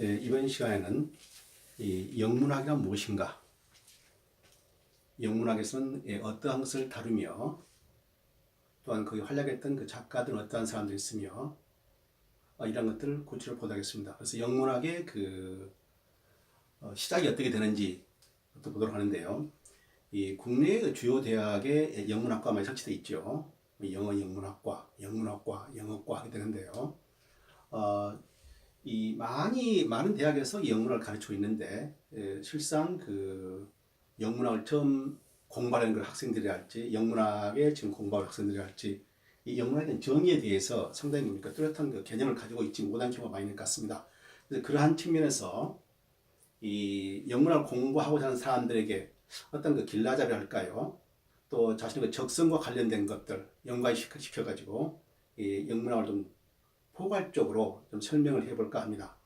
이번 시간에는 이 영문학이란 무엇인가, 영문학에서는 어떠한 것을 다루며 또한 거기 활약했던 그 작가들은 어떠한 사람들이 있으며 이런 것들을 구체적으로 보도록 하겠습니다. 그래서 영문학의 시작이 어떻게 되는지 또 보도록 하는데요. 이 국내의 주요 대학에 영문학과 많이 설치되어 있죠. 영어 영문학과, 영어과 하게 되는데요. 이 많은 대학에서 영문학을 가르치고 있는데 실상 그 영문학을 처음 공부하는 걸 학생들이 할지, 영문학에 지금 공부하는 학생들이 할지, 이 영문학에 대한 정의에 대해서 상당히 뚜렷한 그 개념을 가지고 있지 못한 경우가 많이 있는 것 같습니다. 그래서 그러한 측면에서 이 영문학을 공부하고자 하는 사람들에게 어떤 그 길라잡이 할까요? 또 자신의 그 적성과 관련된 것들 연관시켜가지고 이 영문학을 좀 포괄적으로 좀 설명을 해볼까 합니다.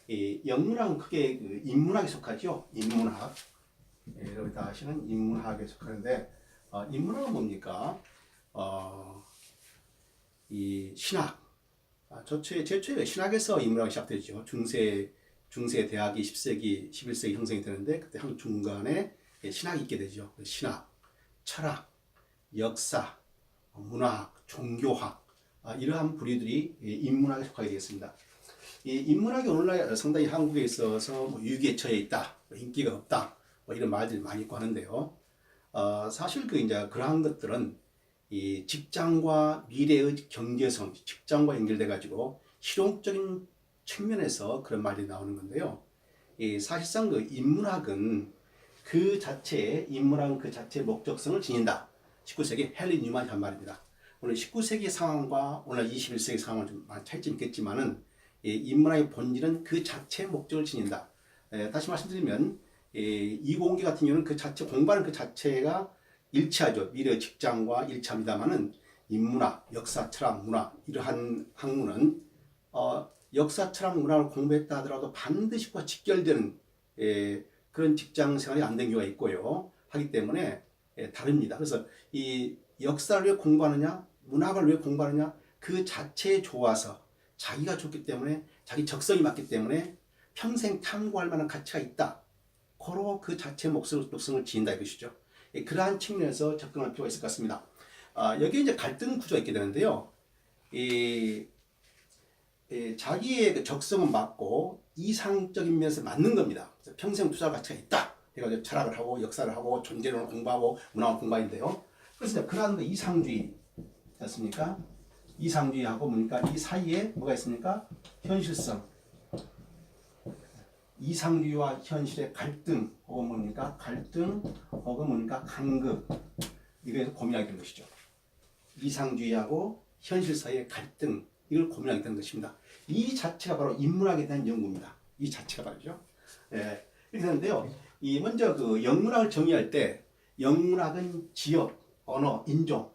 이 영문학은 크게 그 인문학에 속하죠. 인문학. 여기 다 아시는 인문학에 속하는데, 인문학은 뭡니까? 이 신학. 제초에 신학에서 인문학이 시작되죠. 중세 대학이 10세기, 11세기 형성이 되는데, 그때 한 중간에 신학이 있게 되죠. 신학, 철학, 역사, 문화학, 종교학, 이러한 부류들이 인문학에 속하게 되겠습니다. 이 인문학이 오늘날 상당히 한국에 있어서 위기에 처해 있다, 인기가 없다, 이런 말들이 많이 있고 하는데요. 사실 이제 그러한 것들은 이 직장과 미래의 경제성, 직장과 연결돼 가지고 실용적인 측면에서 그런 말이 나오는 건데요. 사실상 그 인문학은 인문학은 그 자체의 목적성을 지닌다. 19세기 헨리 뉴만이 한 말입니다. 오늘 19세기 상황과 오늘 21세기 상황은 좀 많이 차이점이 있겠지만은 인문학의 본질은 그 자체의 목적을 지닌다. 다시 말씀드리면 이공계 같은 경우는 공부하는 그 자체가 일치하죠. 미래 직장과 일치합니다만은 인문학, 역사, 철학, 문화 이러한 학문은 역사, 철학, 문화를 공부했다 하더라도 반드시 그와 직결되는 그런 직장 생활이 안 된 경우가 있고요. 하기 때문에 다릅니다. 그래서 이 역사를 왜 공부하느냐, 문학을 왜 공부하느냐, 그 자체에 좋아서 자기가 좋기 때문에 자기 적성이 맞기 때문에 평생 탐구할 만한 가치가 있다. 고로 그 자체의 목적성을 지닌다 이것이죠. 그러한 측면에서 접근할 필요가 있을 것 같습니다. 여기에 이제 갈등 구조가 있게 되는데요. 자기의 그 적성은 맞고 이상적인 면에서 맞는 겁니다. 그래서 평생 투자 가치가 있다. 해가지고 철학을 하고 역사를 하고 존재론을 공부하고 문화를 공부하는데요. 그래서 그러한 이상주의 였습니까? 이상주의하고 뭡니까? 이 사이에 뭐가 있습니까? 현실성. 이상주의와 현실의 갈등 혹은 뭡니까? 갈등 혹은 뭡니까? 간극. 이거에서 고민하게 되는 것이죠. 이상주의하고 현실 사이의 갈등, 이걸 고민하게 되는 것입니다. 이 자체가 바로 인문학에 대한 연구입니다. 이 자체가 말이죠. 이렇게 되는데요. 먼저 그 영문학을 정의할 때 영문학은 지역, 언어, 인종,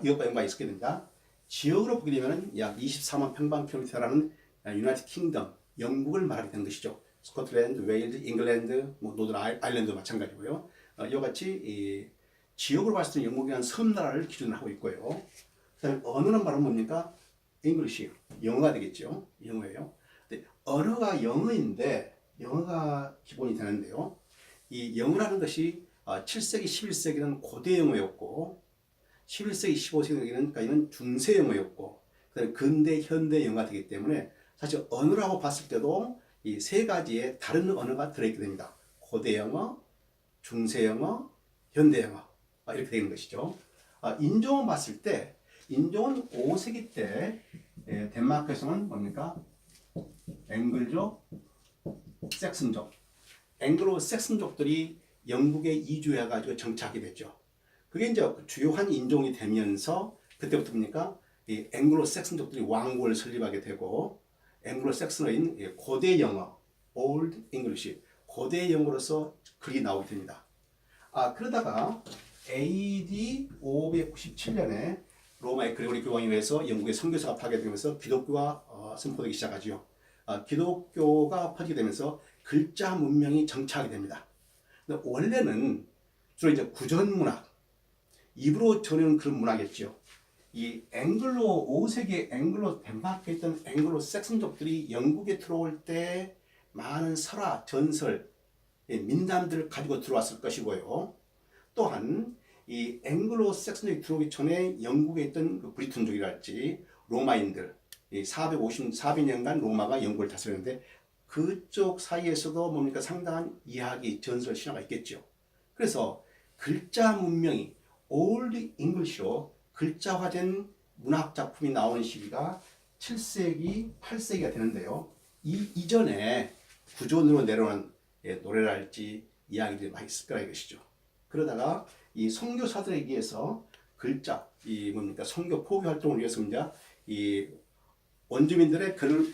이것과 연관이 있게 됩니다. 지역으로 보게 되면 약 24만 평방킬로미터라는 유나이티드 킹덤, 영국을 말하게 되는 것이죠. 스코틀랜드, 웨일즈, 잉글랜드, 노던 아일랜드도 마찬가지고요. 이와 같이 지역으로 봤을 때 영국이라는 섬나라를 기준으로 하고 있고요. 그다음에 언어는 바로 뭡니까? 잉글리시, 영어가 되겠죠. 영어예요. 근데 언어가 영어인데 영어가 기본이 되는데요. 이 영어라는 것이 7세기, 11세기는 고대 영어였고 11세기, 15세기는 중세 영어였고 그다음에 근대, 현대 영어가 되기 때문에 사실 언어라고 봤을 때도 이 세 가지의 다른 언어가 들어있게 됩니다. 고대 영어, 중세 영어, 현대 영어 이렇게 되는 것이죠. 인종을 봤을 때 인종은 5세기 때 덴마크에서는 뭡니까? 앵글족, 섹슨족, 앵글로 섹슨족들이 영국에 이주해가지고 정착하게 됐죠. 그게 이제 주요한 인종이 되면서 그때부터 뭡니까? 이 앵글로 섹슨족들이 왕국을 설립하게 되고 앵글로 섹슨어인 고대 영어, Old English, 고대 영어로서 글이 나오게 됩니다. 그러다가 AD 597년에 로마의 그레고리 교황에 의해서 영국의 선교사가 파괴되면서 기독교가 선포되기 시작하죠. 기독교가 퍼지게 되면서 글자 문명이 정착하게 됩니다. 근데 원래는 주로 이제 구전문학, 입으로 전하는 그런 문화겠죠. 이 앵글로 5세기 앵글로 덴마크에 있던 앵글로 섹슨족들이 영국에 들어올 때 많은 설화, 전설, 민담들을 가지고 들어왔을 것이고요. 또한 이 앵글로 색슨족이 들어오기 전에 영국에 있던 그 브리톤족이랄지 로마인들, 이 400년간 로마가 영국을 다스렸는데 그쪽 사이에서도 뭡니까 상당한 이야기, 전설, 신화가 있겠죠. 그래서 글자 문명이 올드 잉글리시로 글자화된 문학 작품이 나오는 시기가 7세기, 8세기가 되는데요. 이 이전에 구존으로 내려오는 노래랄지 이야기들이 많이 있을 거라 이것이죠. 그러다가 이 선교사들에 의해서 글자, 이 뭡니까 선교 포교 활동을 위해서 이 원주민들의 글을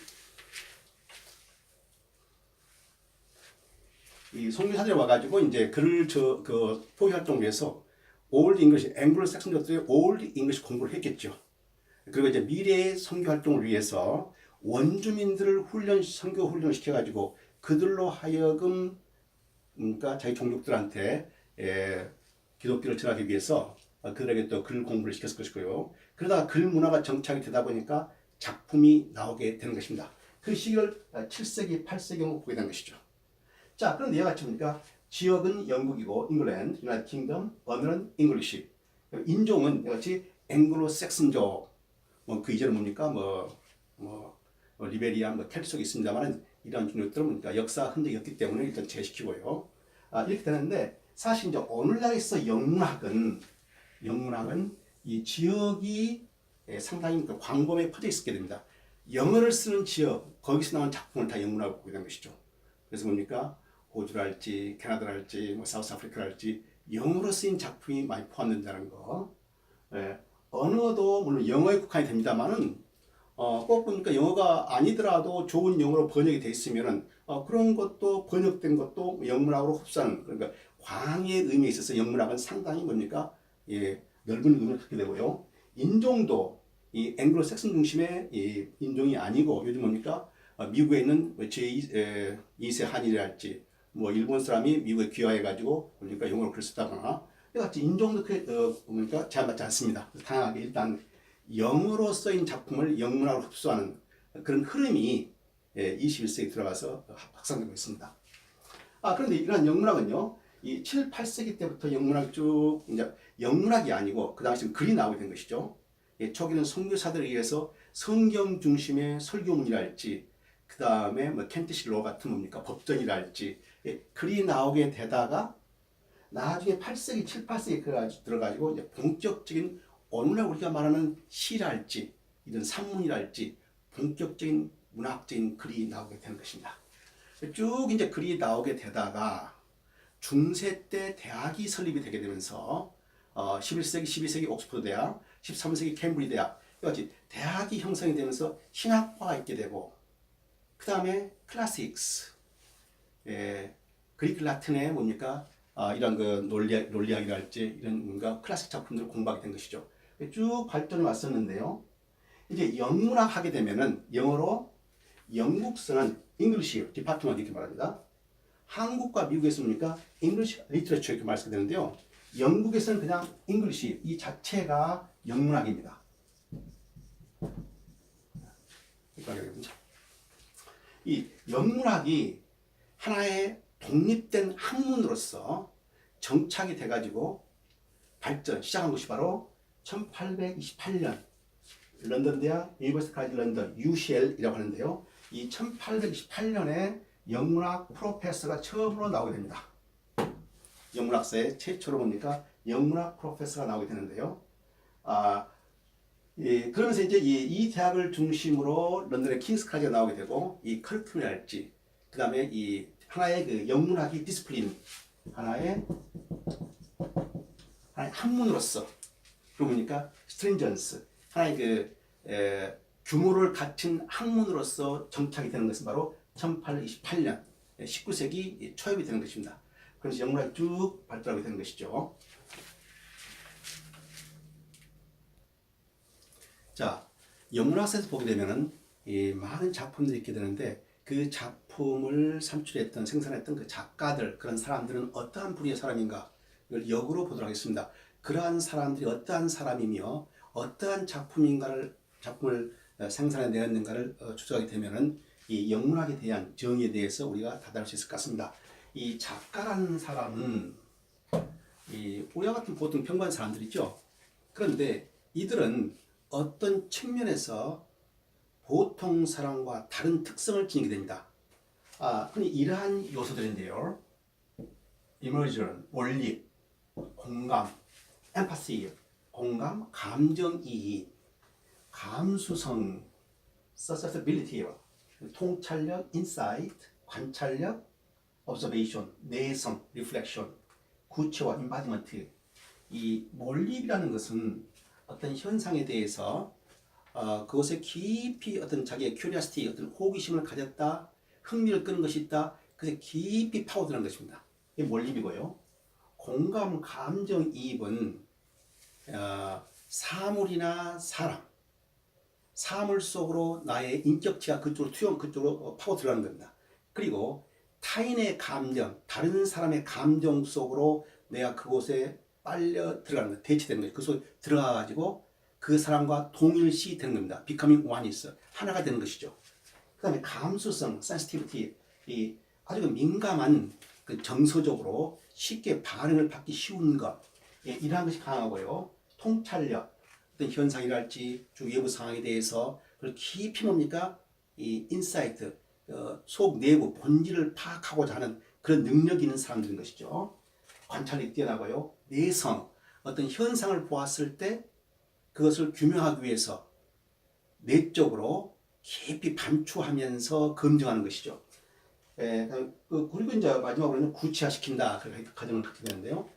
이 선교사들이 와가지고 이제 글을 그 포교 활동을 위해서 올드 잉글리시, 앵글로 색슨족들이 올드 잉글리시 공부를 했겠죠. 그리고 이제 미래의 선교 활동을 위해서 원주민들을 선교 훈련 시켜가지고 그들로 하여금 그러니까 자기 종족들한테 기독교를 전하기 위해서 그들에게 또 글 공부를 시켰을 것이고요. 그러다가 글 문화가 정착이 되다 보니까 작품이 나오게 되는 것입니다. 그 시기를 7세기, 8세기로 보게 된 것이죠. 자, 그런데 얘가 뭡니까? 지역은 영국이고 잉글랜드, 유나이티드 킹덤, 언어는 잉글리시. 인종은 같이 앵글로 색슨족. 뭐 그 이전은 뭡니까? 리베리아, 켈트족이 있습니다만 이런 종족들은 뭡니까? 역사 흔적이 없기 때문에 일단 제시키고요. 이렇게 되는데 사실 이제 오늘날에서 영문학은 이 지역이 상당히 광범위에 퍼져 있게 됩니다. 영어를 쓰는 지역, 거기서 나온 작품을 다 영문학으로 보게 된 것이죠. 그래서 뭡니까? 호주랄지, 캐나다랄지, 사우스아프리카랄지 영어로 쓰인 작품이 많이 포함된다는 거. 언어도 물론 영어에 국한이 됩니다만은 꼭 보니까 영어가 아니더라도 좋은 영어로 번역이 돼 있으면은 그런 것도 번역된 것도 영문학으로 흡수하는 그러니까 광의 의미에 있어서 영문학은 상당히 뭡니까 넓은 의미를 갖게 되고요. 인종도 이 앵글로 색슨 중심의 이 인종이 아니고 요즘 뭡니까 미국에 있는 제2세 한일이랄지 일본 사람이 미국에 귀화해가지고 그러니까 영어를 글 쓰다거나 같이 인종도 그러니까 제한받지 않습니다. 다양하게 일단 영어로 쓰인 작품을 영문학으로 흡수하는 그런 흐름이 21세기 들어가서 확산되고 있습니다. 그런데 이러한 영문학은요, 이 7, 8세기 때부터 영문학이 쭉 이제 영문학이 아니고 그 당시 글이 나오게 된 것이죠. 초기는 선교사들에 의해서 성경 중심의 설교문이랄지, 그 다음에 켄트시 로 같은 뭡니까 법전이랄지 글이 나오게 되다가 나중에 8세기, 7, 8세기 들어가지고 이제 본격적인 오늘날 우리가 말하는 시랄지 이런 산문이랄지 본격적인 문학적인 글이 나오게 되는 것입니다. 쭉 이제 글이 나오게 되다가 중세 때 대학이 설립이 되게 되면서 11세기, 12세기 옥스퍼드 대학, 13세기 캠브리지 대학 이같이 대학이 형성이 되면서 신학과가 있게 되고 그 다음에 클래식스 그리크 라틴의 뭡니까 이런 그 논리학이랄지 이런 뭔가 클래식 작품들을 공부하게 된 것이죠. 쭉 발전해 왔었는데요. 이제 영문학 하게 되면은 영어로 영국서는 English 디파트먼트 이렇게 말합니다. 한국과 미국에서 뭡니까 English Literature 이렇게 말씀되는데요. 영국에서는 그냥 English 이 자체가 영문학입니다. 이 영문학이 하나의 독립된 학문으로서 정착이 돼가지고 발전 시작한 것이 바로 1828년 런던 대학 유니버시티 college 런던 UCL이라고 하는데요. 이 1828년에 영문학 프로페서가 처음으로 나오게 됩니다. 영문학사의 최초로 뭡니까 영문학 프로페서가 나오게 되는데요. 그러면서 이제 이 대학을 중심으로 런던의 킹스 칼리지가 나오게 되고 이 커리큘럼이랄지 그 다음에 이 하나의 그 영문학이 디스플린 하나의 학문으로서 그러고 보니까 스트링전스 하나의 그 규모를 갖춘 학문으로서 정착이 되는 것은 바로 1828년 19세기 초엽이 되는 것입니다. 그래서 영문학이 쭉 발달하게 되는 것이죠. 자, 영문학사에서 보게 되면은 많은 작품들이 있게 되는데 그 작품을 산출했던 생산했던 그 작가들 그런 사람들은 어떠한 분야의 사람인가 이걸 역으로 보도록 하겠습니다. 그러한 사람들이 어떠한 사람이며 어떠한 작품을 생산해 내었는가를 추적하게 되면은 이 영문학에 대한 정의에 대해서 우리가 다다를 수 있을 것 같습니다. 이 작가라는 사람은 우리와 같은 보통 평범한 사람들이죠. 그런데 이들은 어떤 측면에서 보통 사람과 다른 특성을 지니게 됩니다. 그럼 이러한 요소들인데요. immersion, 몰입, 공감, empathy, 공감, 감정이입, 감수성, susceptibility, 통찰력, insight, 관찰력, observation, 내성, reflection, 구체화, embodiment. 이 몰입이라는 것은 어떤 현상에 대해서 그것에 깊이 어떤 자기의 curiosity, 어떤 호기심을 가졌다, 흥미를 끄는 것이 있다, 그것에 깊이 파고드는 것입니다. 이게 몰입이고요. 공감, 감정, 이입은 사물이나 사물 속으로 나의 인격체가 그쪽으로 파고 들어가는 겁니다. 그리고 타인의 감정, 다른 사람의 감정 속으로 내가 그곳에 빨려 들어가는 것, 대치되는 거죠. 그 속에 들어가가지고 그 사람과 동일시 되는 겁니다. becoming one is, 하나가 되는 것이죠. 그 다음에 감수성, sensitivity, 이 아주 민감한 정서적으로 쉽게 반응을 받기 쉬운 것, 이러한 것이 강하고요. 통찰력, 어떤 현상이랄지 외부 상황에 대해서 그걸 깊이 뭡니까? 이 인사이트, 속 내부 본질을 파악하고자 하는 그런 능력이 있는 사람들인 것이죠. 관찰력이 뛰어나고요. 내성, 어떤 현상을 보았을 때 그것을 규명하기 위해서 내적으로 깊이 반추하면서 검증하는 것이죠. 그리고 이제 마지막으로는 구체화시킨다. 그 과정을 갖게 되는데요.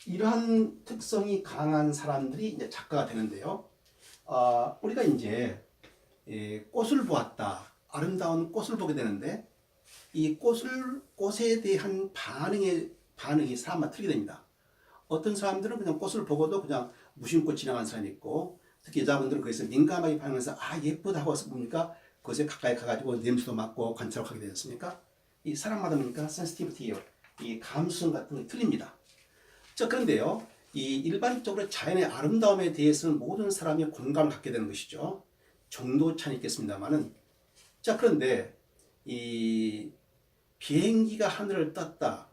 이러한 특성이 강한 사람들이 이제 작가가 되는데요. 우리가 이제 꽃을 보았다. 아름다운 꽃을 보게 되는데 이 꽃에 대한 반응이 사람마다 틀리게 됩니다. 어떤 사람들은 그냥 꽃을 보고도 그냥 무심코 지나간 사람이 있고, 특히 여자분들은 거기서 민감하게 반응해서 예쁘다고 해서 뭡니까? 그것에 가까이 가가지고 냄새도 맡고 관찰을 하게 되지 않습니까? 이 사람마다 보니까 센시티비티요, 이 감수성 같은 게 틀립니다. 그런데요, 이 일반적으로 자연의 아름다움에 대해서는 모든 사람이 공감을 갖게 되는 것이죠. 정도 차는 있겠습니다만은. 그런데 이 비행기가 하늘을 떴다.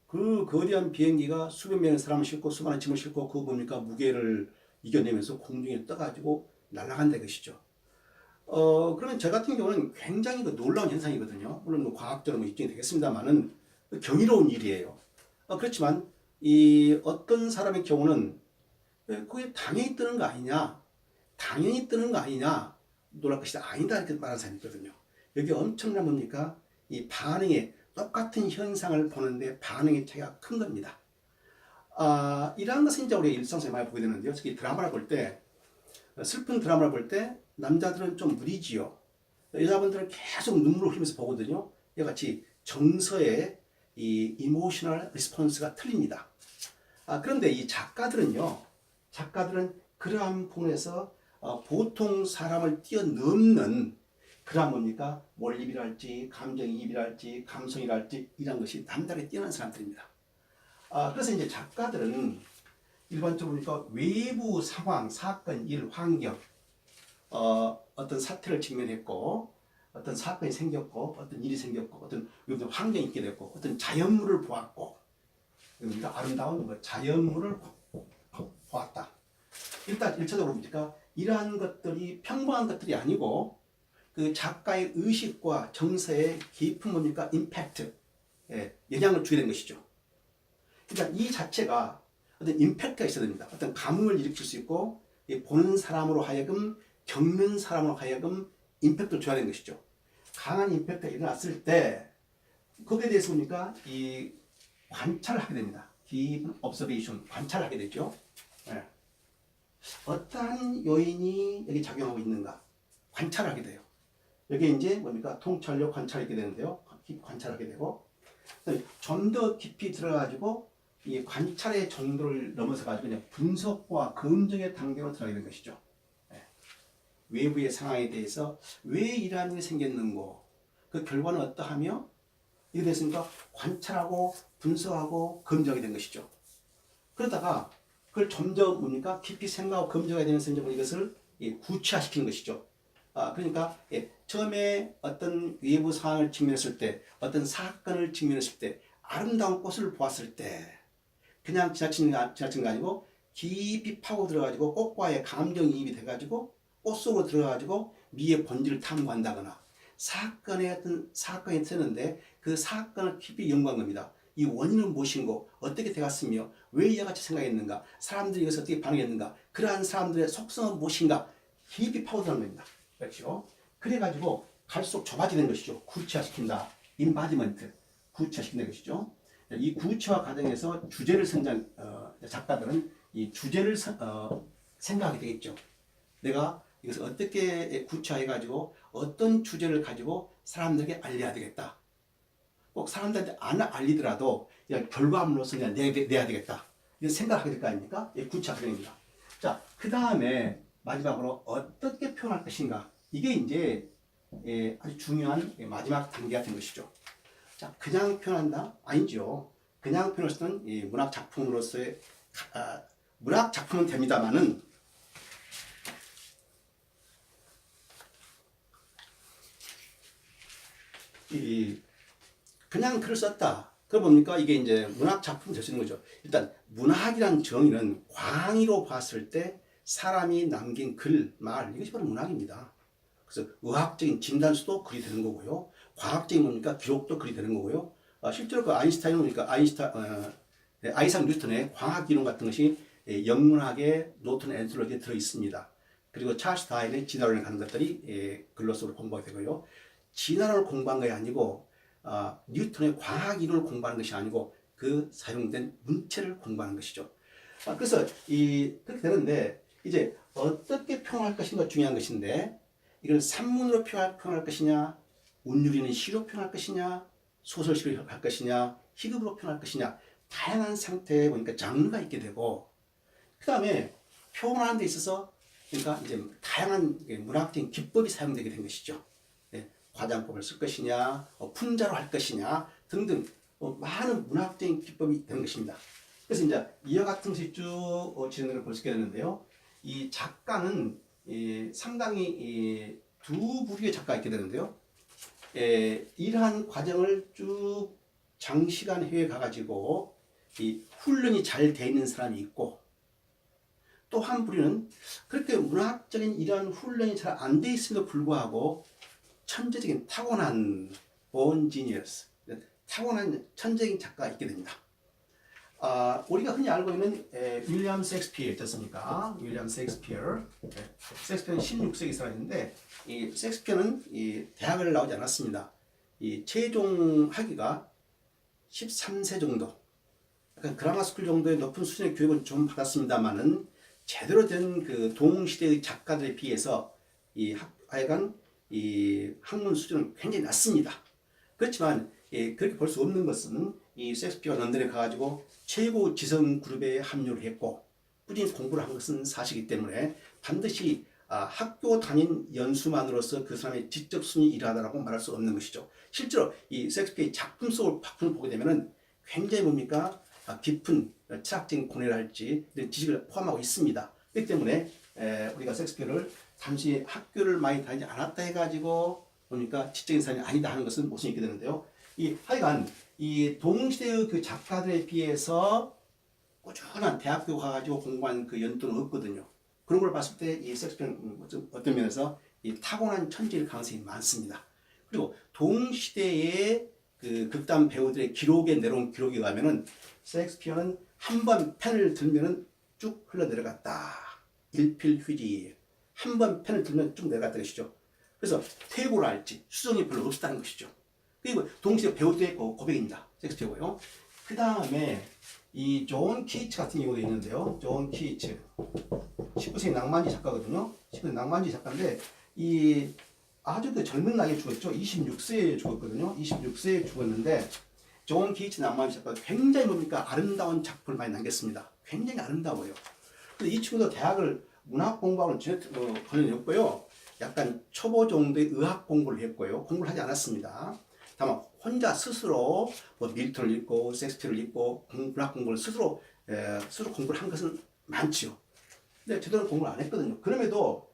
그 거대한 비행기가 수백 명의 사람을 싣고 수많은 짐을 싣고 그 뭡니까? 무게를 이겨내면서 공중에 떠가지고 날아간다 것이죠. 그러면 저 같은 경우는 굉장히 놀라운 현상이거든요. 물론 과학적으로 입증이 되겠습니다만은 경이로운 일이에요. 그렇지만 이 어떤 사람의 경우는 그게 당연히 뜨는 거 아니냐, 당연히 뜨는 거 아니냐, 놀랄 것이다, 아니다, 이렇게 말하는 사람이 있거든요. 여기 엄청난 뭡니까? 이 반응에 똑같은 현상을 보는데 반응의 차이가 큰 겁니다. 이러한 것은 이제 우리가 일상생활에 많이 보게 되는데요. 특히 드라마를 볼 때, 슬픈 드라마를 볼 때 남자들은 좀 무리지요. 여자분들은 계속 눈물을 흘리면서 보거든요. 이같이 정서의 이 이모셔널 리스폰스가 틀립니다. 그런데 이 작가들은 그러한 부분에서 보통 사람을 뛰어넘는 그러한 뭡니까? 몰입이랄지, 감정이입이랄지, 감성이랄지, 이런 것이 남다르게 뛰어난 사람들입니다. 그래서 이제 작가들은 일반적으로 보니까 외부 상황, 사건, 일, 환경, 어떤 사태를 직면했고, 어떤 사건이 생겼고, 어떤 일이 생겼고, 어떤 환경이 있게 됐고, 어떤 자연물을 보았고, 그러니까 아름다운 자연물을 보았다. 일단 1차적으로 뭡니까? 이러한 것들이 평범한 것들이 아니고 그 작가의 의식과 정서에 깊은 뭡니까? 임팩트, 영향을 주게 된 것이죠. 그러니까 이 자체가 어떤 임팩트가 있어야 됩니다. 어떤 감흥을 일으킬 수 있고 보는 사람으로 하여금, 겪는 사람으로 하여금 임팩트를 줘야 되는 것이죠. 강한 임팩트가 일어났을 때 거기에 대해서 보니까 이 관찰을 하게 됩니다. deep observation, 관찰을 하게 되죠. 어떠한 요인이 여기 작용하고 있는가 관찰을 하게 돼요. 여기 이제 뭡니까? 통찰력 관찰이 있게 되는데요. 관찰하게 되고 좀 더 깊이 들어가지고 이 관찰의 정도를 넘어서 가지고 그냥 분석과 검증의 단계로 들어가게 된 것이죠. 외부의 상황에 대해서 왜 이러한 일이 생겼는고, 그 결과는 어떠하며, 이게 됐으니까 관찰하고 분석하고 검증하게 된 것이죠. 그러다가 그걸 점점 뭡니까? 깊이 생각하고 검증하게 되면서 이제 이것을 구체화시키는 것이죠. 그러니까 처음에 어떤 외부 상황을 직면했을 때, 어떤 사건을 직면했을 때, 아름다운 꽃을 보았을 때, 그냥 지나친 게 아니고 깊이 파고 들어가지고 꽃과의 감정이입이 돼가지고 꽃 속으로 들어가가지고 미의 본질을 탐구한다거나 사건의 어떤 사건이 터졌는데 그 사건을 깊이 연구한 겁니다. 이 원인은 무엇인고 어떻게 되었으며 왜 이와 같이 생각했는가 사람들이 이것을 어떻게 반응했는가 그러한 사람들의 속성은 무엇인가 깊이 파고드는 겁니다. 그렇죠? 그래가지고 갈수록 좁아지는 것이죠. 구체화시킨다. 임바디먼트. 구체화시킨다는 것이죠. 이 구체화 과정에서 주제를 작가들은 이 주제를 생각하게 되겠죠. 내가 이것을 어떻게 구체화해가지고 어떤 주제를 가지고 사람들에게 알려야 되겠다. 꼭 사람들한테 안 알리더라도 그냥 결과물로서 그냥 내야 되겠다. 이런 생각하게 될 거 아닙니까? 이 구체화 과정입니다. 자, 그 다음에 마지막으로 어떻게 표현할 것인가. 이게 이제 아주 중요한 마지막 단계가 된 것이죠. 자, 그냥 표현한다? 아니죠. 그냥 표현할 때는 이 문학 작품으로서의 문학 작품은 됩니다만은 그냥 글을 썼다. 그러 뭡니까? 이게 이제 문학 작품이 될 수 있는 거죠. 일단 문학이란 정의는 광의로 봤을 때 사람이 남긴 글, 말 이것이 바로 문학입니다. 그래서 의학적인 진단수도 글이 되는 거고요. 과학적인 뭡니까? 기록도 글이 되는 거고요. 실제로 그 아인슈타인은 뭡니까? 아이작 뉴턴의 과학 이론 같은 것이 영문학의 노튼 엔솔로지에 들어 있습니다. 그리고 찰스 다윈의 진화론을 가는 것들이 글로서로 공부하게 되고요. 진화론을 공부한 것이 아니고 뉴턴의 과학 이론을 공부하는 것이 아니고 그 사용된 문체를 공부하는 것이죠. 그래서 그렇게 되는데 이제 어떻게 표현할 것인가 중요한 것인데 이걸 산문으로 표현할 것이냐, 운율이는 시로 표현할 것이냐, 소설식으로 할 것이냐, 희극으로 표현할 것이냐 다양한 상태에 보니까 장르가 있게 되고 그 다음에 표현하는 데 있어서 그러니까 이제 다양한 문학적인 기법이 사용되게 된 것이죠. 과장법을 쓸 것이냐, 풍자로 할 것이냐 등등 많은 문학적인 기법이 되는 것입니다. 그래서 이제 이와 같은 것이 쭉 진행을 볼 수 있게 되는데요. 이 작가는 상당히 두 부류의 작가가 있게 되는데요. 이러한 과정을 쭉 장시간 해외에 가가지고 이 훈련이 잘 돼 있는 사람이 있고 또 한 부류는 그렇게 문학적인 이러한 훈련이 잘 안 돼 있음에도 불구하고 천재적인 타고난 born genius, 타고난 천재적인 작가가 있게 됩니다. 우리가 흔히 알고 있는 윌리엄 셰익스피어 있지 않습니까? 윌리엄 셰익스피어. 셰익스피어는 16세기 사람인데 이 셰익스피어는 대학을 나오지 않았습니다. 최종 학위가 13세 정도, 약간 그라마 스쿨 정도의 높은 수준의 교육은 좀 받았습니다만은 제대로 된 그 동시대의 작가들에 비해서 하여간 이 학문 수준은 굉장히 낮습니다. 그렇지만 그렇게 볼 수 없는 것은 이 셰익스피어가 런던에 가가지고 최고 지성 그룹에 합류를 했고 꾸준히 공부를 한 것은 사실이기 때문에 반드시 학교 다닌 연수만으로서 그 사람의 지적 순위 일하다라고 말할 수 없는 것이죠. 실제로 이 셰익스피어의 작품 속을 보게 되면은 굉장히 뭡니까? 깊은 철학적인 고뇌랄지 이런 지식을 포함하고 있습니다. 그렇기 때문에 우리가 셰익스피어를 단지 학교를 많이 다니지 않았다 해가지고 보니까 지적인 사람이 아니다 하는 것은 모순이 있게 되는데요. 하여간 이 동시대의 그 작가들에 비해서 꾸준한 대학교 가가지고 공부한 그 연도는 없거든요. 그런 걸 봤을 때 이 셰익스피어는 어떤 면에서 타고난 천재일 가능성이 많습니다. 그리고 동시대의 그 극단 배우들의 기록에 내려온 기록에 가면은 셰익스피어는 한 번 펜을 들면은 쭉 흘러내려갔다. 일필휘지. 한 번 펜을 들면 쭉 내려갔다는 것이죠. 그래서 퇴고를 할지 수정이 별로 없었다는 것이죠. 그리고 동시에 배우들의 고백입니다. 셰익스피어고요. 그 다음에 이 존 키츠 같은 경우도 있는데요. 존 키츠 19세기 낭만주의 작가거든요. 19세기 낭만주의 작가인데 아주 그 젊은 나이에 죽었죠. 26세에 죽었거든요. 26세에 죽었는데 존 키츠 낭만주의 작가가 굉장히 뭡니까? 아름다운 작품을 많이 남겼습니다. 굉장히 아름다워요. 근데 이 친구도 대학을 문학 공부하고는 전혀 없고요. 약간 초보 정도의 의학 공부를 했고요. 공부를 하지 않았습니다. 다만 혼자 스스로 밀턴을 읽고 셰익스피어를 읽고 문학 공부를 스스로 공부를 한 것은 많지요. 근데 제대로 공부를 안 했거든요. 그럼에도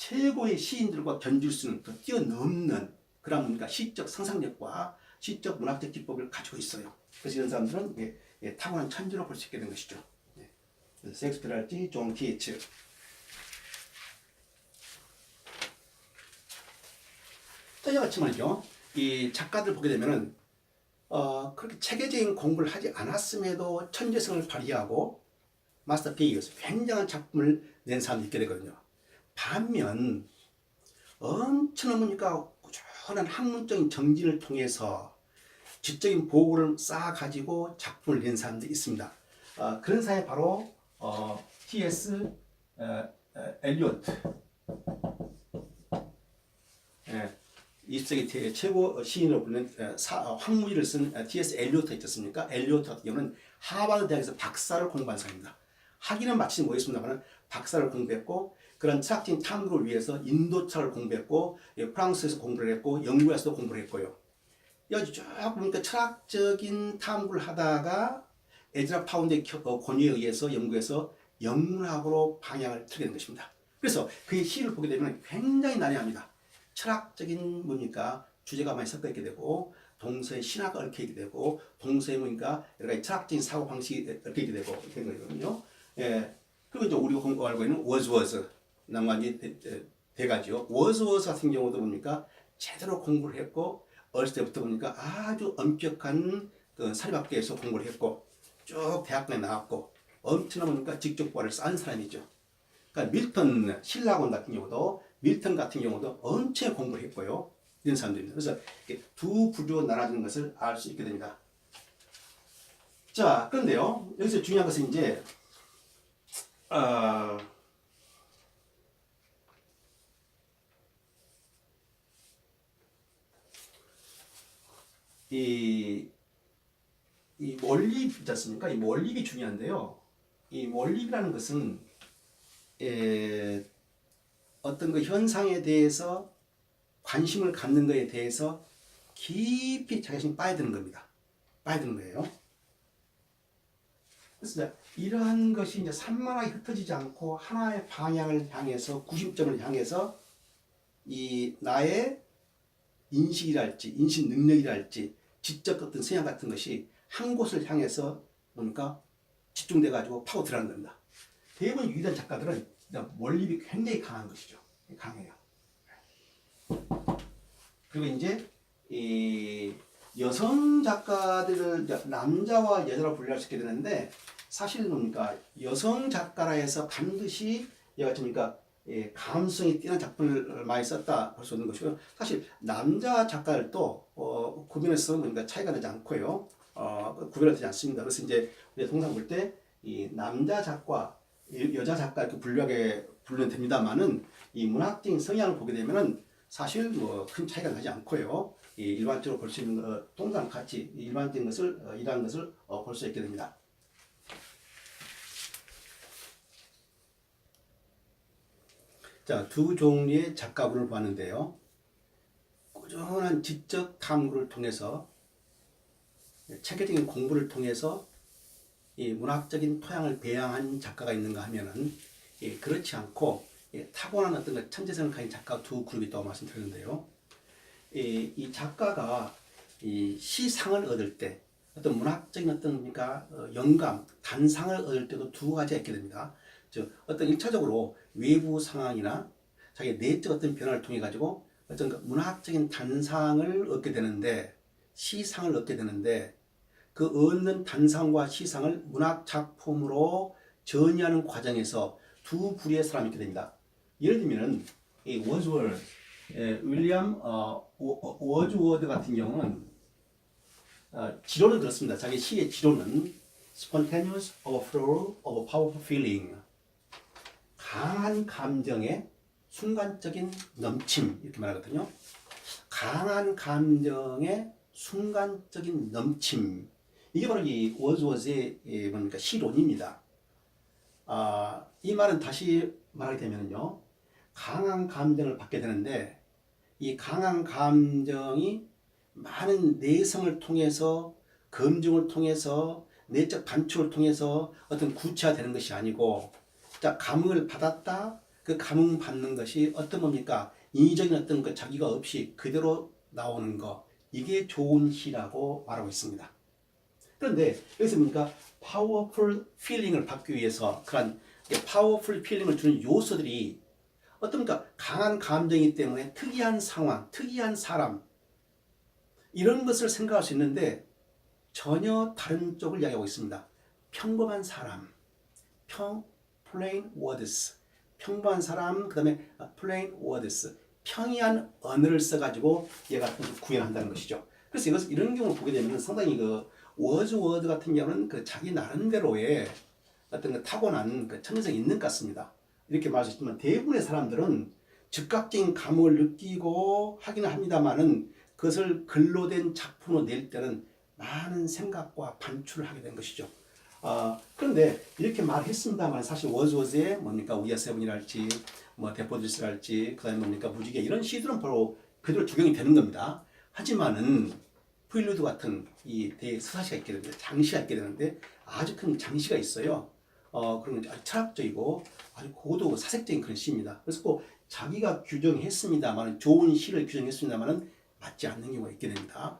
최고의 시인들과 견줄 수 있는 더 뛰어넘는 그런 뭔가 시적 상상력과 시적 문학적 기법을 가지고 있어요. 그래서 이런 사람들은 타고난 천재로 볼 수 있게 된 것이죠. 셰익스피어랄지 존 키츠. 또 이와 같이 말이죠. 이 작가들 보게 되면은 그렇게 체계적인 공부를 하지 않았음에도 천재성을 발휘하고 마스터피스 굉장한 작품을 낸 사람이 있게 되거든요. 반면 엄청난 뭡니까 꾸준한 학문적인 정진을 통해서 지적인 보고를 쌓아가지고 작품을 낸 사람들이 있습니다. 그런 사람이 바로 T.S. 엘리어트, 20세기 최고 시인으로 불리는 학문지를 쓴 T.S. 엘리어트 있지 않습니까? 엘리어트 같은 경우는 하버드 대학에서 박사를 공부한 사람입니다. 학위는 마치지 못했습니다만 박사를 공부했고 그런 철학적인 탐구를 위해서 인도철을 공부했고 프랑스에서 공부를 했고 영국에서도 공부를 했고요. 여기 쭉 보니까 철학적인 탐구를 하다가 에즈라 파운드의 권유에 의해서 영국에서 영문학으로 방향을 틀게 된 것입니다. 그래서 그의 시를 보게 되면 굉장히 난해합니다. 철학적인 뭡니까 주제가 많이 섞여 있게 되고 동서의 신학을 얽혀 있게 되고 동서의 뭡니까 여러 가지 철학적인 사고 방식이 얽혀 있게 되고 된 거거든요. 그리고 이제 우리가 알고 있는 워즈워즈 남관이 대가죠. 워즈워즈 같은 경우도 뭡니까 제대로 공부를 했고 어렸을 때부터 보니까 아주 엄격한 그 사립학교에서 공부를 했고 쭉 대학교에 나왔고 엄청난 뭡니까 직접과를 쌓은 사람이죠. 그러니까 밀턴 신라곤 같은 경우도 밀턴 같은 경우도 엄청 공부를 했고요. 이런 사람들입니다. 그래서 두 부류로 나눠지는 것을 알 수 있게 됩니다. 자, 그런데요. 여기서 중요한 것은 이제 이 몰입 있지 않습니까? 이 몰입이 중요한데요. 이 몰입이라는 것은 어떤 그 현상에 대해서 관심을 갖는 것에 대해서 깊이 자신이 빠져드는 겁니다. 빠져드는 거예요. 그래서 이러한 것이 이제 산만하게 흩어지지 않고 하나의 방향을 향해서 구심점을 향해서 이 나의 인식이랄지 인식 능력이랄지 지적 어떤 성향 같은 것이 한 곳을 향해서 뭡니까 집중돼 가지고 파고 들어가는 겁니다. 대부분 유일한 작가들은 몰입이 굉장히 강한 것이죠. 강해요. 그리고 이제 이 여성 작가들을 남자와 여자로 분류할 수 있게 되는데 사실 뭡니까 여성 작가라 해서 반드시 여기가 감성이 뛰어난 작품을 많이 썼다 볼 수 있는 것이고요. 사실 남자 작가들도 구별해서 뭡니까 차이가 나지 않고요. 구별되지 않습니다. 그래서 이제 우리 통상 볼 때 이 남자 작가, 여자 작가 이렇게 분류하게 부르면 됩니다만은 이 문학적인 성향을 보게 되면은 사실 뭐 큰 차이가 나지 않고요. 이 일반적으로 볼 수 있는 통상 같이 일반적인 것을 이러한 것을 볼 수 있게 됩니다. 자, 두 종류의 작가분을 보았는데요. 꾸준한 지적 탐구를 통해서 체계적인 공부를 통해서 이 문학적인 토양을 배양한 작가가 있는가 하면은 그렇지 않고 타고난 어떤 그 천재성을 가진 작가 두 그룹이 있다고 말씀드렸는데요. 이 작가가 이 시상을 얻을 때 어떤 문학적인 어떤 뭡니까 영감, 단상을 얻을 때도 두 가지가 있게 됩니다. 즉 어떤 1차적으로 외부 상황이나 자기 내적 어떤 변화를 통해 가지고 어떤 그 문학적인 단상을 얻게 되는데 시상을 얻게 되는데 그 얻는 단상과 시상을 문학 작품으로 전이하는 과정에서 두 부류의 사람이 있게 됩니다. 예를 들면은 이 워즈워드, 윌리엄 워즈워드 같은 경우는 지론을 들었습니다. 자기 시의 지론은 spontaneous overflow of powerful feeling, 강한 감정의 순간적인 넘침 이렇게 말하거든요. 강한 감정의 순간적인 넘침 이게 바로 이 워즈워드의 뭡니까 시론입니다. 이 말은 다시 말하게 되면요, 강한 감정을 받게 되는데 이 강한 감정이 많은 내성을 통해서 검증을 통해서 내적 관측을 통해서 어떤 구체화되는 것이 아니고 자 감을 받았다. 그 감흥받는 것이 어떤 겁니까? 인위적인 어떤 그 자기가 없이 그대로 나오는 거, 이게 좋은 시라고 말하고 있습니다. 그런데 여기서 뭡니까? 파워풀 필링을 받기 위해서 그런 파워풀 필링을 주는 요소들이 어떤가? 강한 감정이기 때문에 특이한 상황, 특이한 사람, 이런 것을 생각할 수 있는데 전혀 다른 쪽을 이야기하고 있습니다. 평범한 사람, plain words, 평범한 사람, 그 다음에 plain words, 평이한 언어를 써가지고 얘가 구현한다는 것이죠. 그래서 이런 경우를 보게 되면 상당히 그 워즈워드 같은 경우는 그 자기 나름대로의 어떤 그 타고난 그 천재성이 있는 것 같습니다. 이렇게 말할 수 있지만 대부분의 사람들은 즉각적인 감흥을 느끼고 하기는 합니다만은 그것을 글로 된 작품으로 낼 때는 많은 생각과 반출을 하게 된 것이죠. 그런데 이렇게 말했습니다만 사실 워즈워즈의 뭡니까 우리아 세븐이랄지 뭐 데포디스랄지 그다음에 뭡니까 무지개 이런 시들은 바로 그대로 적용이 되는 겁니다. 하지만은 프릴루드 같은 이 대서사시가 있게 되는데 장시가 있게 되는데 아주 큰 장시가 있어요. 그런 아주 철학적이고 아주 고도 사색적인 그런 시입니다. 그래서 꼭 자기가 규정했습니다만 좋은 시를 규정했습니다만은 맞지 않는 경우가 있게 됩니다.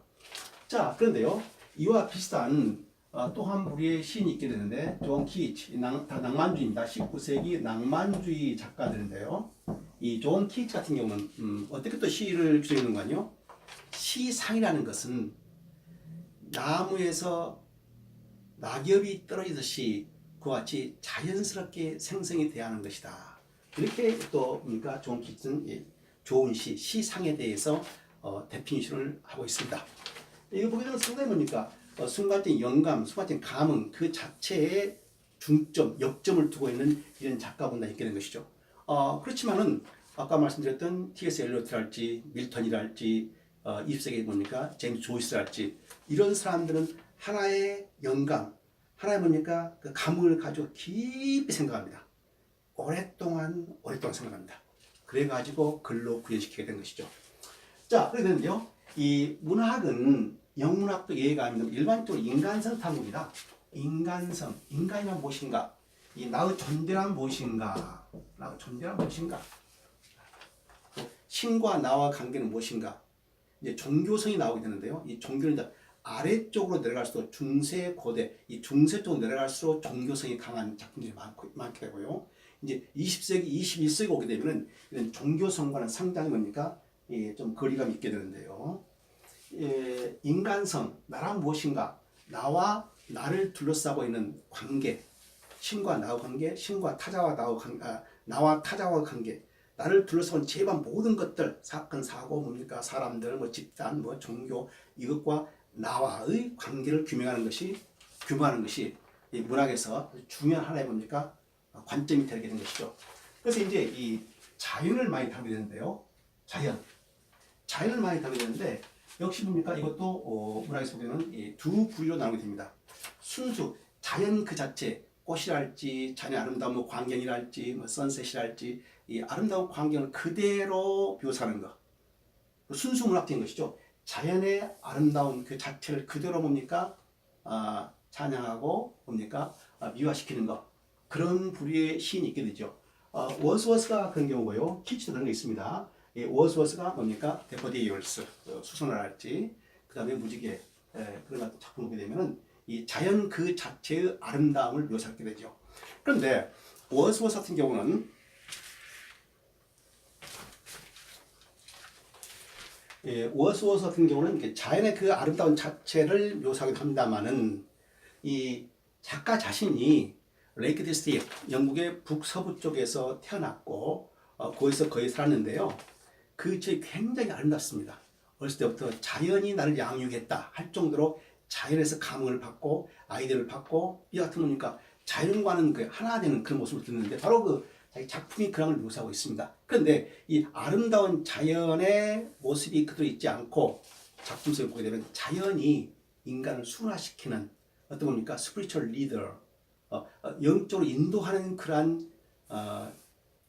자, 그런데요 이와 비슷한 또 한 부류의 시인이 있게 되는데 존 키츠, 다 낭만주의입니다. 19세기 낭만주의 작가들인데요. 이 존 키츠 같은 경우는 어떻게 또 시를 규정했는가요? 시상이라는 것은 나무에서 낙엽이 떨어지듯이 그와 같이 자연스럽게 생성이 돼야 하는 것이다. 이렇게 또 뭡니까 존 키츠는 좋은 시, 시상에 대해서 데피니션을 하고 있습니다. 이거 보게 되면 상당히 뭡니까 순간적인 영감, 순간적인 감흥 그 자체에 중점, 역점을 두고 있는 이런 작가분들이 있게 된 것이죠. 그렇지만은 아까 말씀드렸던 T.S. 엘리어트랄지 밀턴이랄지 20세기 뭡니까 제임스 조이스랄지 이런 사람들은 하나의 영감, 하나의 뭡니까 그 감흥을 가지고 깊이 생각합니다. 오랫동안 생각합니다. 그래가지고 글로 구현시키게 된 것이죠. 자, 그렇게 되는데요. 이 문학은 영문학도 예가 아닙니다. 일반적으로 인간성 탐구입니다. 인간성, 인간이란 무엇인가? 이 나의 존재란 무엇인가? 나의 존재란 무엇인가? 신과 나와 관계는 무엇인가? 이제 종교성이 나오게 되는데요. 이 종교는 이제 아래쪽으로 내려갈수록 중세, 고대, 이 중세 쪽으로 내려갈수록 종교성이 강한 작품들이 많게 되고요. 이제 20세기, 21세기 오게 되면은 이런 종교성과는 상당히 뭡니까? 좀 거리감이 있게 되는데요. 인간성, 나란 무엇인가? 나와 나를 둘러싸고 있는 관계, 신과 나와 관계, 신과 타자와 나와 타자와 관계, 나를 둘러싸고 제반 모든 것들, 사건, 사고, 뭡니까? 사람들, 뭐 집단, 뭐 종교, 이것과 나와의 관계를 규명하는 것이 이 문학에서 중요한 하나의 뭡니까? 관점이 되게 된 것이죠. 그래서 이제 이 자연을 많이 다루게 되는데요. 자연을 많이 다루게 되는데 역시 뭡니까? 이것도 문학에서 보면 두 부류로 나누게 됩니다. 순수 자연 그 자체, 꽃이랄지 자연의 아름다운 뭐 광경이랄지 뭐 선셋이랄지 이 아름다운 광경을 그대로 묘사하는 것. 순수 문학적인 것이죠. 자연의 아름다운 그 자체를 그대로 뭡니까? 찬양하고 뭡니까? 미화시키는 것. 그런 부류의 시인이 있게 되죠. 워스워스가 그런 경우고요. 키츠도 그런 게 있습니다. 워스워스가 뭡니까? 데포디이얼스, 수선을 할지, 그 다음에 무지개, 그런 작품을 보게 되면은 이 자연 그 자체의 아름다움을 묘사하게 되죠. 그런데 워스워스 같은 경우는 워스워스 같은 경우는 자연의 그 아름다운 자체를 묘사하기도 합니다만은 이 작가 자신이 레이크 디스트릭, 영국의 북서부 쪽에서 태어났고 거기서 거의 살았는데요. 그 지역이 굉장히 아름답습니다. 어렸을 때부터 자연이 나를 양육했다 할 정도로 자연에서 감흥을 받고 아이디어를 받고 이 같은 거니까 자연과는 그 하나 되는 그런 모습을 듣는데 바로 그 자기 작품이 그런 걸 묘사하고 있습니다. 그런데 이 아름다운 자연의 모습이 그대로 있지 않고 작품 속에 보게 되면 자연이 인간을 순화시키는 어떤 겁니까? 스피리추얼 리더, 영적으로 인도하는 그러한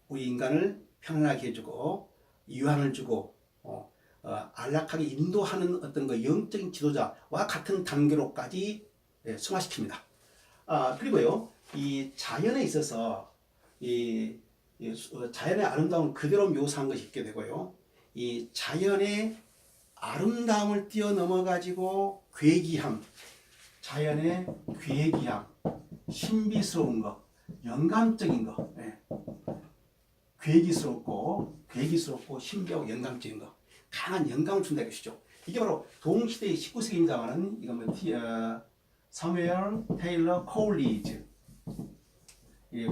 우리 인간을 편안하게 해주고 유한을 주고 안락하게 인도하는 어떤 그 영적인 지도자와 같은 단계로까지 승화시킵니다. 그리고요, 이 자연에 있어서 이 자연의 아름다움을 그대로 묘사한 것이 있게 되고요. 이 자연의 아름다움을 뛰어넘어 가지고 괴기함, 자연의 괴기함, 신비스러운 것, 영감적인 것, 괴기스럽고 신비하고 영감적인 것, 강한 영감을 준다 것이죠. 이게 바로 동시대의 19세기입니다만은 이건 사무엘 테일러 콜리지,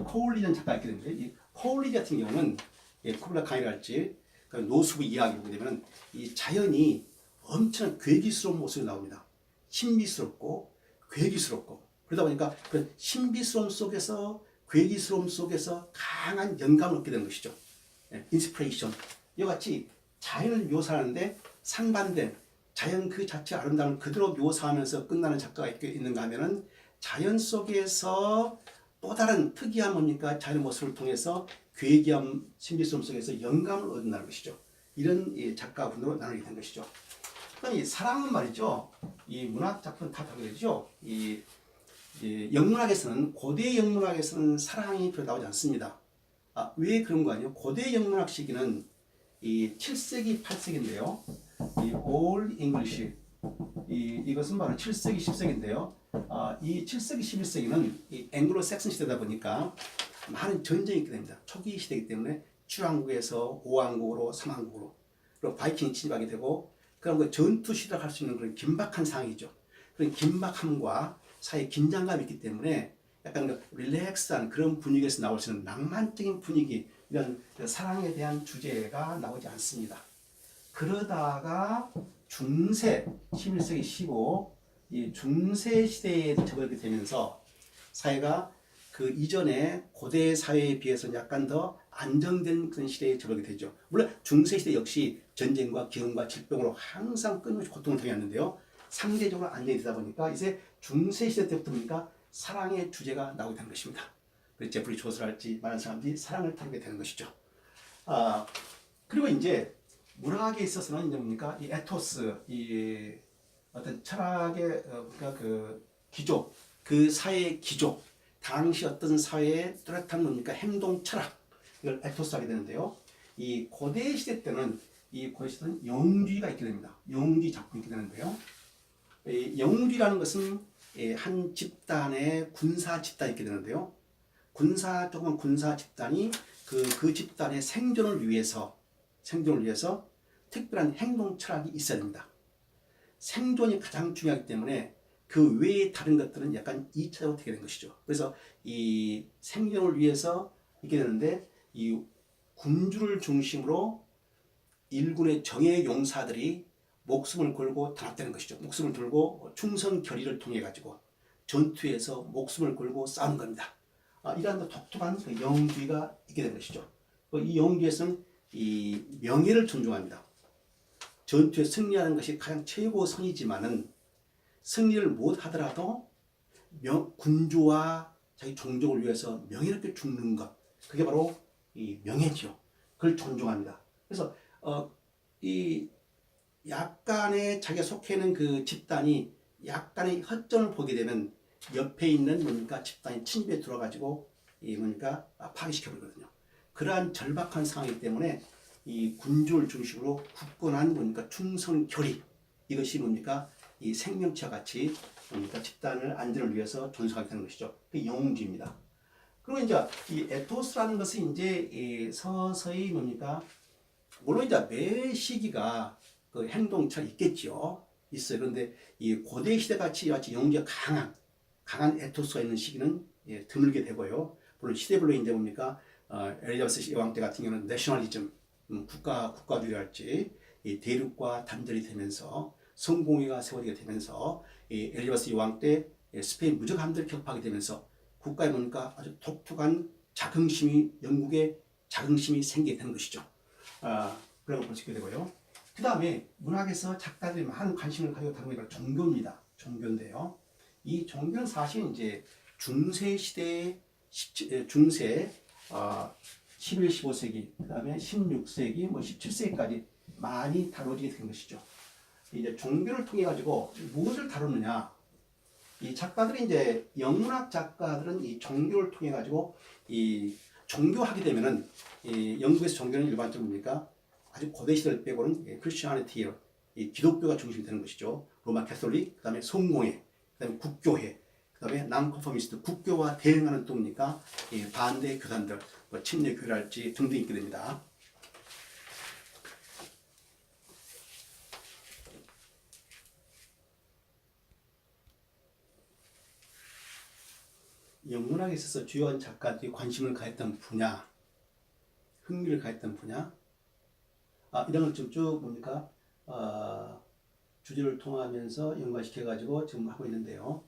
콜리라는 작가가 있게 됩니다. 이 콜리지 같은 경우는 쿠블라 칸이랄지 노스부 이야기 보게 되면 이 자연이 엄청난 괴기스러운 모습이 나옵니다. 신비스럽고 괴기스럽고 그러다 보니까 그 신비스러움 속에서 괴기스러움 속에서 강한 영감을 얻게 되는 것이죠. 인스피레이션. 이와 같이 자연을 묘사하는데 상반된 자연 그 자체 아름다움을 그대로 묘사하면서 끝나는 작가가 있는가 하면은 자연 속에서 또 다른 특이한 뭡니까? 자연의 모습을 통해서 괴기함, 신비스러움 속에서 영감을 얻는다는 것이죠. 이런 작가분으로 나누게 된 것이죠. 그럼 이 사랑은 말이죠. 이 문학 작품 다 다르게 되죠. 이 영문학에서는 고대 영문학에서는 사랑이 별로 나오지 않습니다. 왜 그런 거 아니에요? 고대 영문학 시기는 이 7세기, 8세기인데요. 이 Old English 이것은 바로 7세기, 10세기인데요. 이 7세기, 11세기는 이 앵글로 섹슨 시대다 보니까 많은 전쟁이 있게 됩니다. 초기 시대이기 때문에 주왕국에서 5왕국으로 3왕국으로 그리고 바이킹이 침입하게 되고 그럼 그 전투 시작할 수 있는 그런 긴박한 상황이죠. 그런 긴박함과 사이에 긴장감이 있기 때문에 약간 그 릴렉스한 그런 분위기에서 나올 수 있는 낭만적인 분위기, 이런 사랑에 대한 주제가 나오지 않습니다. 그러다가 중세 11세기 15 이 중세 시대에 접어들게 되면서 사회가 그 이전에 고대 사회에 비해서는 약간 더 안정된 그런 시대에 접어들게 되죠. 물론 중세 시대 역시 전쟁과 기근과 질병으로 항상 끊임없이 고통을 당했는데요. 상대적으로 안정이 되다 보니까 이제 중세 시대 때부터 보니까 사랑의 주제가 나오게 되는 것입니다. 그래서 제프리 조스랄지 많은 사람들이 사랑을 다루게 되는 것이죠. 그리고 이제 문학에 있어서는 이제 뭡니까? 이 에토스, 이 어떤 철학의 그러니까 그 기조, 그 사회의 기조, 당시 어떤 사회의 뚜렷한 뭡니까? 행동 철학, 이걸 에토스 하게 되는데요. 이 고대 시대 때는 이 고대 시대는 영웅주의가 있게 됩니다. 영웅주의 작품이 있게 되는데요. 이 영웅주의라는 것은 한 집단의 군사 집단이 있게 되는데요. 조그만 군사 집단이 그 집단의 생존을 위해서 특별한 행동 철학이 있어야 됩니다. 생존이 가장 중요하기 때문에 그 외의 다른 것들은 약간 2차적으로 되게 된 것이죠. 그래서 이 생존을 위해서 있게 되는데 이 군주를 중심으로 일군의 정예 용사들이 목숨을 걸고 단합되는 것이죠. 목숨을 걸고 충성 결의를 통해 가지고 전투에서 목숨을 걸고 싸우는 겁니다. 이러한 독특한 그 영웅주의가 있게 된 것이죠. 이 영웅주의에서는 이 명예를 존중합니다. 전투에 승리하는 것이 가장 최고 선이지만은 승리를 못 하더라도 군주와 자기 종족을 위해서 명예롭게 죽는 것, 그게 바로 이 명예죠. 그걸 존중합니다. 그래서 이 약간의 자기가 속해 있는 그 집단이 약간의 허점을 보게 되면 옆에 있는 뭡니까 집단이 침입에 들어가지고 이 뭡니까 파괴시켜 버리거든요. 그러한 절박한 상황이기 때문에 이 군주를 중심으로 굳건한 뭡니까 충성 결의, 이것이 뭡니까 이 생명체와 같이 뭡니까 집단을 안전을 위해서 존속하게 되는 것이죠. 그 영웅주의입니다. 그리고 이제 이 에토스라는 것은 이제 서서히 뭡니까 물론 이제 매 시기가 그 행동처럼 있겠죠. 있어요. 그런데 이 고대 시대 같이 영웅주의가 강한 에토스가 있는 시기는 드물게 되고요. 물론 시대별로 이제 뭡니까 엘리자베스 여왕 때 같은 경우는 내셔널리즘, 국가주의랄지 대륙과 단절이 되면서 성공회가 세워지게 되면서 엘리자베스 여왕 때 스페인 무적함들을 격파하게 되면서 국가에 뭡니까 아주 독특한 자긍심이 영국의 자긍심이 생기게 되는 것이죠. 그런 걸 볼 수 있게 되고요. 그 다음에 문학에서 작가들이 많은 관심을 가지고 다루는 게 종교입니다. 종교인데요. 이 종교는 사실 이제 중세 시대, 중세 11, 15세기, 그 다음에 16세기, 17세기까지 많이 다뤄지게 된 것이죠. 이제 종교를 통해 가지고 무엇을 다루느냐? 이 작가들이 이제 영문학 작가들은 이 종교를 통해 가지고 이 종교하게 되면은 영국에서 종교는 일반적으로 뭡니까? 아주 고대 시대를 빼고는 크리스천리티예요. 이 기독교가 중심이 되는 것이죠. 로마 캐톨릭, 그다음에 성공회, 그다음에 국교회, 그다음에 난컨포미스트 국교와 대응하는 또 뭡니까? 반대 교단들, 뭐 침례 교회랄지 등등 있게 됩니다. 영문학에 있어서 주요한 작가들이 관심을 가했던 분야, 흥미를 가했던 분야, 이런 걸 좀 쭉 뭡니까? 주제를 통하면서 연관시켜가지고 지금 하고 있는데요.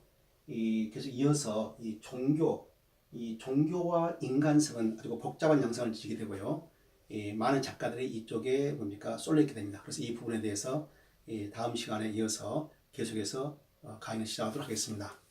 계속 이어서 이 종교와 인간성은 아주 복잡한 양상을 지게 되고요. 많은 작가들이 이쪽에 뭡니까? 쏠려 있게 됩니다. 그래서 이 부분에 대해서 다음 시간에 이어서 계속해서 강의를 시작하도록 하겠습니다.